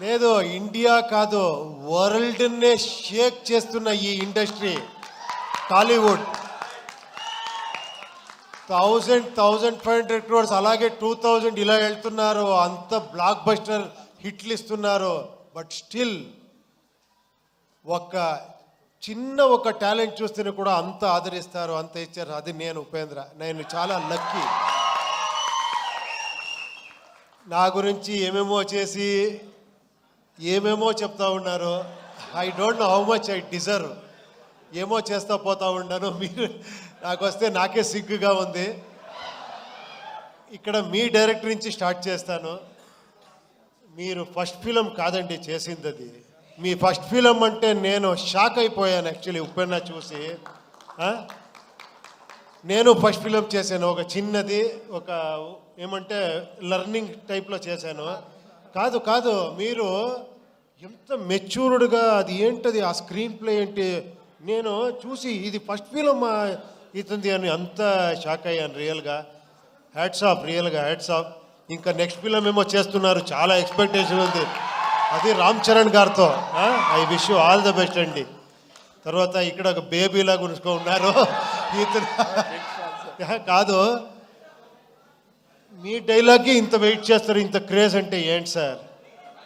లేదు, ఇండియా కాదు వరల్డ్నే షేక్ చేస్తున్న ఈ ఇండస్ట్రీ టాలీవుడ్ 1,500 crores, అలాగే 2,000 ఇలా వెళ్తున్నారు, అంత బ్లాక్ బస్టర్ హిట్లు ఇస్తున్నారు. బట్ స్టిల్ ఒక టాలెంట్ చూస్తేనే కూడా అంత ఆదరిస్తారు, అంత ఇచ్చారు. అది నేను ఉపేంద్ర, నేను చాలా లక్కీ. నా గురించి ఏమేమో చేసి ఏమేమో చెప్తా ఉన్నారు. I don't know how much I deserve. ఏమో చేస్తా పోతా ఉన్నాను. మీరు నాకు వస్తే నాకే సిగ్గుగా ఉంది. ఇక్కడ మీ డైరెక్టర్ నుంచి స్టార్ట్ చేస్తాను. మీరు ఫస్ట్ ఫిలం కాదండి చేసింది, అది మీ ఫస్ట్ ఫిలం అంటే నేను షాక్ అయిపోయాను యాక్చువల్లీ ఉపేంద్ర చూసి. నేను ఫస్ట్ ఫిలం చేశాను, ఒక చిన్నది, ఒక ఏమంటే లర్నింగ్ టైప్లో చేశాను. కాదు మీరు ఎంత మెచ్యూర్డ్గా, అది ఏంటది ఆ స్క్రీన్ ప్లే ఏంటి, నేను చూసి ఇది ఫస్ట్ ఫిలం ఇతుంది అని అంత షాక్ అయ్యాను రియల్గా. హ్యాట్స్ ఆఫ్, రియల్గా హ్యాట్స్ ఆఫ్. ఇంకా నెక్స్ట్ ఫిలం ఏమో చేస్తున్నారు, చాలా ఎక్స్పెక్టేషన్ ఉంది, అది రామ్ చరణ్ గారితో. I wish you all the best అండి. తర్వాత ఇక్కడ ఒక బేబీలా గురుచుకో ఉన్నారు కాదు, మీ డైలాగ్కి ఇంత వెయిట్ చేస్తారు, ఇంత క్రేజ్ అంటే ఏంటి సార్?